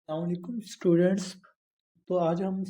अस्सलामुअलैकुम स्टूडेंट्स। तो आज हम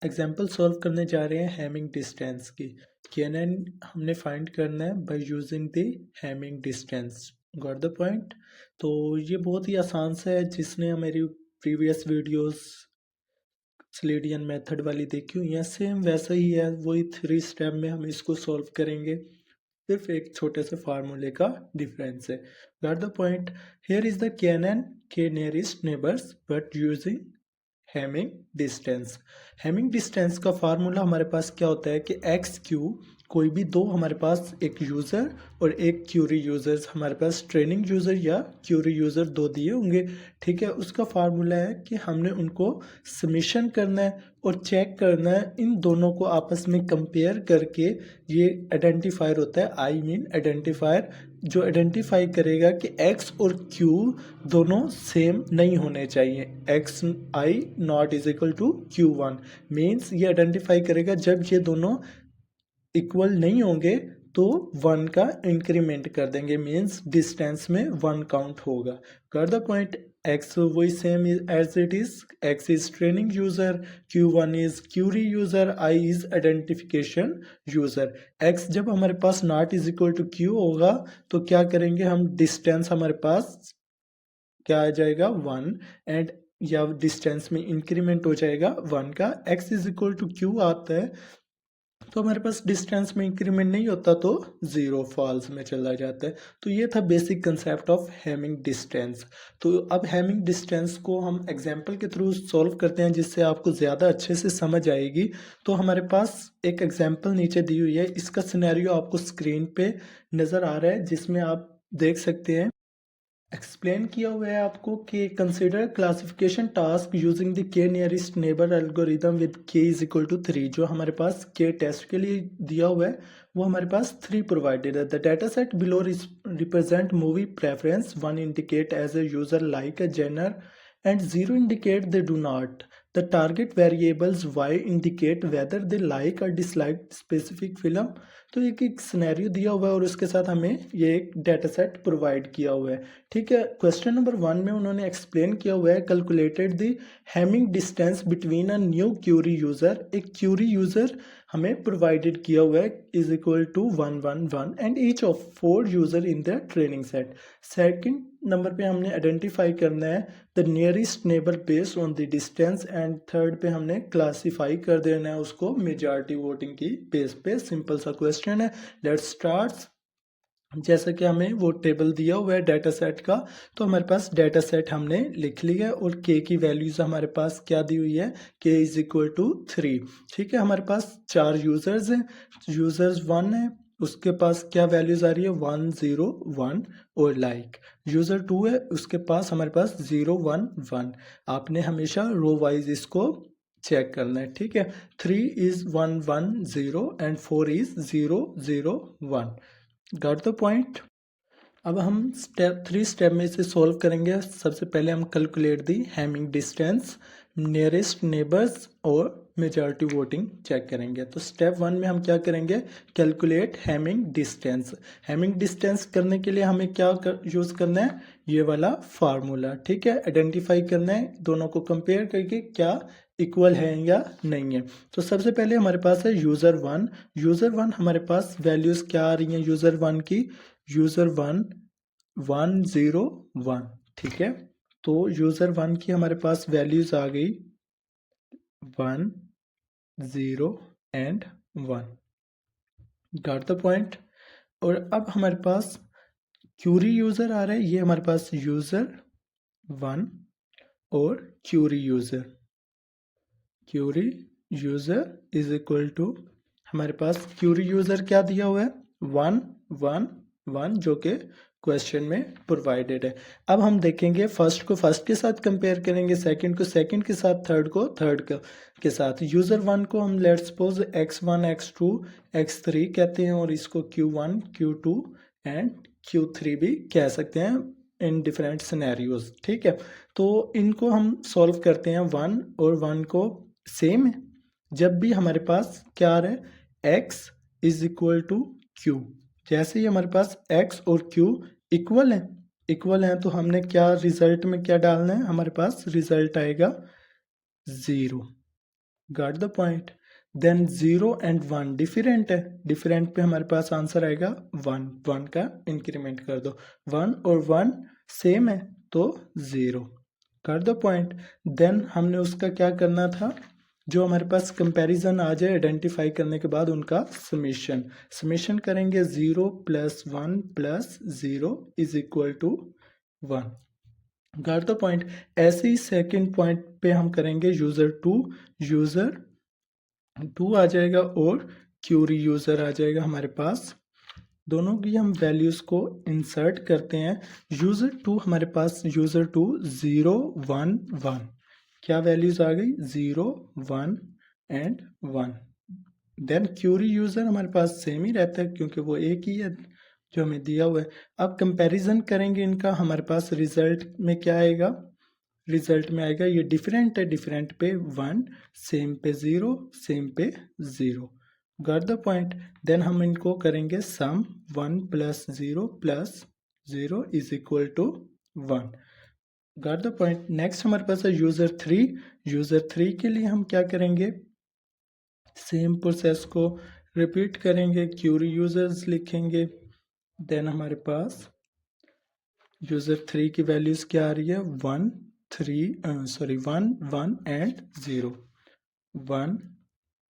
एग्जांपल सॉल्व करने जा रहे हैं हैमिंग डिस्टेंस की। केएनएन हमने फाइंड करना है by using the hamming distance. Got the point. तो ये बहुत ही आसान सा है, जिसने मेरी प्रीवियस वीडियोस स्लेडियन मेथड वाली देखी हुई है, सेम वैसा ही है। वही 3 स्टेप में हम इसको सॉल्व करेंगे, सिर्फ एक छोटे से फार्मूले का डिफरेंस है। Got the point. Here is the KNN K nearest neighbours but using Hamming distance. Hamming distance का फार्मूला हमारे पास क्या होता है कि एक्स क्यू, कोई भी दो हमारे पास, एक यूज़र और एक क्यूरी यूज़र्स, हमारे पास ट्रेनिंग यूज़र या क्यूरी यूज़र दो दिए होंगे। ठीक है, उसका फार्मूला है कि हमने उनको समेशन करना है और चेक करना है इन दोनों को आपस में कंपेयर करके। ये आइडेंटिफायर होता है, आई मीन आइडेंटिफायर, जो आइडेंटिफाई करेगा कि एक्स और क्यू दोनों सेम नहीं होने चाहिए। X I not is equal to q one means ये आइडेंटिफाई करेगा जब ये दोनों इक्वल नहीं होंगे तो वन का इंक्रीमेंट कर देंगे, मीन्स डिस्टेंस में वन काउंट होगा। कर द पॉइंट। एक्स वही same as it is, X is training user, Q one is query user, I is identification user. X जब हमारे पास not is equal to Q होगा तो क्या करेंगे हम, डिस्टेंस हमारे पास क्या आ जाएगा, वन, एंड या डिस्टेंस में इंक्रीमेंट हो जाएगा वन का। X is equal to q आता है तो हमारे पास डिस्टेंस में इंक्रीमेंट नहीं होता तो ज़ीरो फॉल्स में चला जाता है। तो ये था basic concept of Hamming distance. तो अब हैमिंग डिस्टेंस को हम एग्जांपल के थ्रू सॉल्व करते हैं, जिससे आपको ज़्यादा अच्छे से समझ आएगी। तो हमारे पास एक एग्जांपल नीचे दी हुई है, इसका सिनेरियो आपको स्क्रीन पे नज़र आ रहा है, जिसमें आप देख सकते हैं। एक्सप्लेन किया हुआ है आपको कि consider classification task using the के नियरेस्ट नेबर एल्गोरिदम विद के इज इक्वल टू 3। जो हमारे पास के टेस्ट के लिए दिया हुआ है वो हमारे पास 3 प्रोवाइडेड है। The data set below represent movie preference, 1 indicate as a user like a genre and 0 indicate they do not. The target variables y indicate whether they like or dislike specific film। तो एक scenario दिया हुआ है और उसके साथ हमें ये एक डाटा सेट प्रोवाइड किया हुआ है। ठीक है, क्वेश्चन नंबर 1 में उन्होंने एक्सप्लेन किया हुआ है, calculated the hamming distance between a new query user. एक क्यूरी यूजर हमें प्रोवाइडेड किया हुआ है is equal to 111 and each of 4 user in the training set. Second number पे हमने आइडेंटिफाई करना है the nearest neighbour based on the distance, and third पे हमने क्लासीफाई कर देना है उसको मेजॉरिटी वोटिंग की बेस पे। सिंपल सा क्वेश्चन है, लेट्स स्टार्ट। जैसा कि हमें वो टेबल दिया हुआ है डाटा सेट का, तो हमारे पास डाटा सेट हमने लिख लिया है और के की वैल्यूज हमारे पास क्या दी हुई है, के इज इक्वल टू 3। ठीक है, हमारे पास 4 यूजर्स हैं। यूजर्स 1 है, उसके पास क्या वैल्यूज आ रही है, 1 0 1 और लाइक। यूजर 2 है, उसके पास हमारे पास 0 1 1। आपने हमेशा रो वाइज इसको चेक करना है। ठीक है, 3 is 1 1 0 and 4 is 0 0 1। Got the point. अब हम स्टेप 3 में इसे सॉल्व करेंगे। सबसे पहले हम calculate the Hamming distance, nearest neighbours और मेजॉरिटी वोटिंग चेक करेंगे। तो स्टेप 1 में हम क्या करेंगे, calculate Hamming distance. Hamming distance करने के लिए हमें क्या यूज़ करना है, ये वाला फार्मूला। ठीक है, आइडेंटिफाई करना है दोनों को कंपेयर करके क्या इक्वल है या नहीं है। तो सबसे पहले हमारे पास है यूज़र 1। यूज़र 1 हमारे पास वैल्यूज़ क्या आ रही हैं यूज़र 1 की, यूज़र 1 1 0 1। ठीक है, तो यूज़र 1 की हमारे पास वैल्यूज़ आ गई 1 0 एंड 1। Got the point. और अब हमारे पास क्यूरी यूज़र आ रहा है, ये हमारे पास यूज़र 1 और query user is equal to, हमारे पास क्यूरी यूज़र क्या दिया हुआ है, 1 1 1, जो कि क्वेश्चन में प्रोवाइडेड है। अब हम देखेंगे फर्स्ट को फर्स्ट के साथ कंपेयर करेंगे, सेकंड को सेकंड के साथ, थर्ड को थर्ड के साथ। यूज़र 1 को हम let's suppose x1 x2 x3 कहते हैं और इसको q1 q2 एंड q3 भी कह सकते हैं इन डिफरेंट सिनेरियोज। ठीक है, तो इनको हम सॉल्व करते हैं। 1 और 1 को सेम है, जब भी हमारे पास क्या आ रहा है, x is equal to q। जैसे ही हमारे पास x और q इक्वल है इक्वल हैं तो हमने क्या रिजल्ट में क्या डालना है, हमारे पास रिजल्ट आएगा 0। Got the point. Then 0 and 1 different है, डिफरेंट पे हमारे पास आंसर आएगा 1, 1 का इंक्रीमेंट कर दो, 1 और 1 सेम है तो 0। Got the point. देन हमने उसका क्या करना था, जो हमारे पास कंपैरिजन आ जाए आइडेंटिफाई करने के बाद उनका समेशन, समेशन करेंगे 0 plus 1 plus 0 is equal to 1। Got the point. ऐसे ही सेकंड पॉइंट पे हम करेंगे यूजर टू आ जाएगा और क्यूरी यूजर आ जाएगा हमारे पास। दोनों की हम वैल्यूज को इंसर्ट करते हैं। यूजर टू हमारे पास, यूजर टू 0 1 1, क्या वैल्यूज आ गई 0 1 एंड 1। देन क्यूरी यूजर हमारे पास सेम ही रहता है क्योंकि वो एक ही है जो हमें दिया हुआ है। अब कंपैरिजन करेंगे इनका, हमारे पास रिजल्ट में क्या आएगा, रिजल्ट में आएगा ये डिफरेंट है, डिफरेंट पे 1, सेम पे 0, सेम पे 0। Got the point. देन हम इनको करेंगे sum, 1 plus 0 is equal to 1। Got the point. Next हमारे पास है यूजर 3। यूजर 3 के लिए हम क्या करेंगे, सेम प्रोसेस को रिपीट करेंगे, क्यूरी यूजर्स लिखेंगे। देन हमारे पास यूजर 3 की वैल्यूज क्या आ रही है, 1 1 एंड 0, 1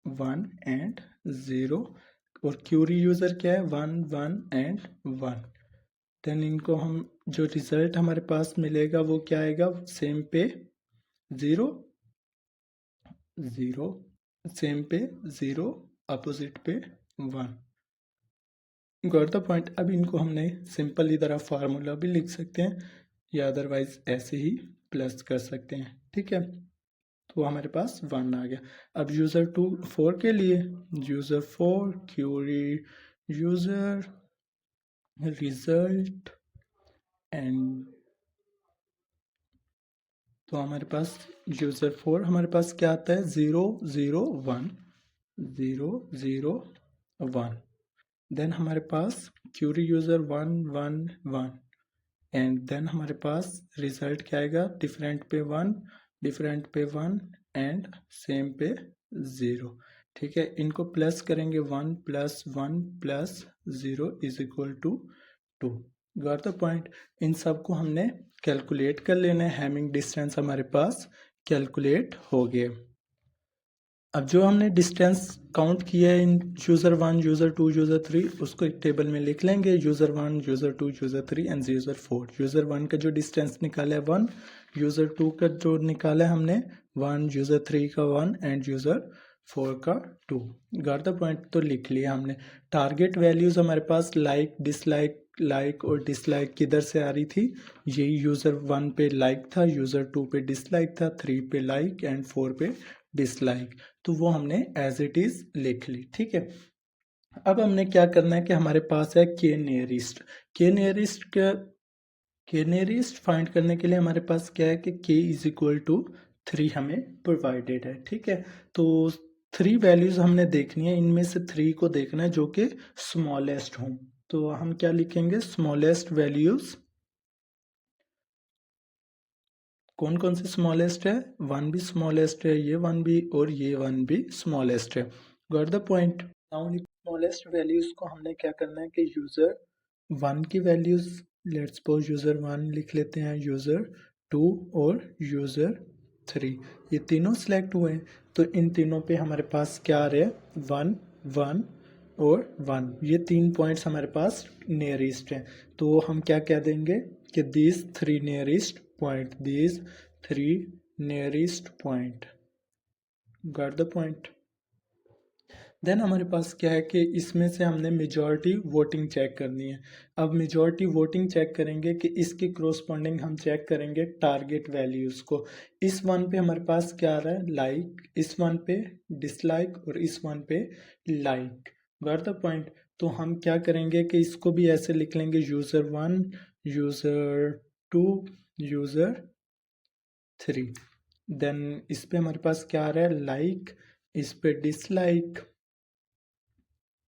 1 एंड 0। और क्यूरी यूजर क्या है, 1 1 एंड 1। देन इनको हम, जो रिजल्ट हमारे पास मिलेगा वो क्या आएगा, सेम पे 0 0, सेम पे 0, अपोजिट पे 1। Got the point. अब इनको हमने सिंपल इधर आप फार्मूला भी लिख सकते हैं या अदरवाइज ऐसे ही प्लस कर सकते हैं, ठीक है। तो हमारे पास 1 आ गया। अब यूज़र 2 4 के लिए, user 4 query user result and, तो हमारे पास यूज़र 4 हमारे पास क्या आता है, 0 0 1 0 0 1। देन हमारे पास क्यूरी यूज़र 1 1 1 एंड देन हमारे पास रिजल्ट क्या आएगा, डिफरेंट पे 1, डिफरेंट पे 1 एंड सेम पे 0, ठीक है। इनको प्लस करेंगे, 1 plus 1 plus 0 is equal to 2। Got the point. इन सब को हमने कैलकुलेट कर लेना है, हैमिंग डिस्टेंस हमारे पास कैलकुलेट हो गए। अब जो हमने डिस्टेंस काउंट किया है इन यूज़र 1 यूज़र 2 यूज़र 3, उसको एक टेबल में लिख लेंगे, user 1 user 2 user 3 end user 4। User 1 का जो डिस्टेंस निकाला है 1, यूज़र 2 का जो निकाला है हमने 1, यूज़र 3 का 1 एंड यूज़र 4 का 2। Got the point. तो लिख लिया हमने। टारगेट वैल्यूज़ हमारे पास लाइक डिसलाइक, लाइक और डिसलाइक किधर से आ रही थी, यही यूज़र 1 पे लाइक था, यूज़र 2 पे डिसलाइक था, 3 पे लाइक एंड 4 पे डिसलाइक, तो वो हमने एज इट इज लिख ली, ठीक है। अब हमने क्या करना है कि हमारे पास है के नियरेस्ट। के नियरेस्ट फाइंड करने के लिए हमारे पास क्या है कि के इज इक्वल टू 3 हमें प्रोवाइडेड है, ठीक है। तो 3 वैल्यूज हमने देखनी है, इनमें से 3 को देखना है जो कि स्मॉलेस्ट हों। तो हम क्या लिखेंगे, स्मॉलेस्ट वैल्यूज, कौन कौन से स्मॉलेस्ट है, 1 भी स्मॉलेस्ट है, ये 1 भी और ये 1 भी स्मॉलेस्ट है। Got the point. Now smallest values को हमने क्या करना है कि यूजर 1 की वैल्यूज, लेट्स सपोज यूजर 1 लिख लेते हैं, यूजर 2 और यूजर 3, ये तीनों सिलेक्ट हुए हैं। तो इन तीनों पे हमारे पास क्या आ रहा है, 1 1 और 1, ये 3 पॉइंट्स हमारे पास नियरेस्ट हैं। तो हम क्या कह देंगे कि these 3 nearest point। Got the point. Then हमारे पास क्या है कि इसमें से हमने मेजॉरिटी वोटिंग चेक करनी है। अब मेजॉरिटी वोटिंग चेक करेंगे कि इसके क्रोस्पॉन्डिंग हम चेक करेंगे टारगेट वैल्यूज़ को। इस 1 पे हमारे पास क्या आ रहा है, लाइक, इस 1 पे डिसलाइक और इस 1 पे लाइक। Got the point. तो हम क्या करेंगे कि इसको भी ऐसे लिख लेंगे, यूज़र 1 यूज़र 2 यूज़र 3। देन इस पे हमारे पास क्या आ रहा है, लाइक, इस पे डिसलाइक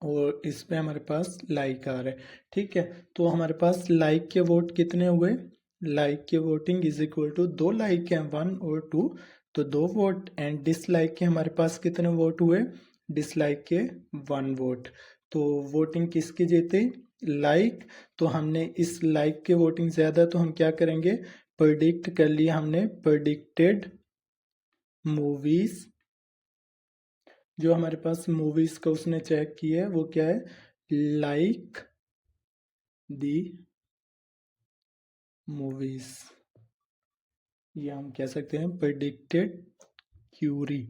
और इस पे हमारे पास लाइक आ रहा है। ठीक है, तो हमारे पास लाइक के वोट कितने हुए? लाइक के voting is equal to 2 like हैं 1 और 2, तो 2 वोट। एंड डिसलाइक के हमारे पास कितने वोट हुए? डिसलाइक के 1 वोट। तो वोटिंग किसकी जीती? लाइक। तो हमने इस लाइक के वोटिंग ज़्यादा, तो हम क्या करेंगे? प्रेडिक्ट कर लिया हमने, प्रेडिक्टेड मूवीज। जो हमारे पास मूवीज का उसने चेक किया है वो क्या है? लाइक दी मूवीज, या हम कह सकते हैं predicted query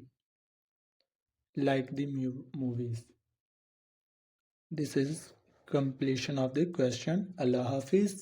like the movies. This is completion of the question. Allah Hafiz.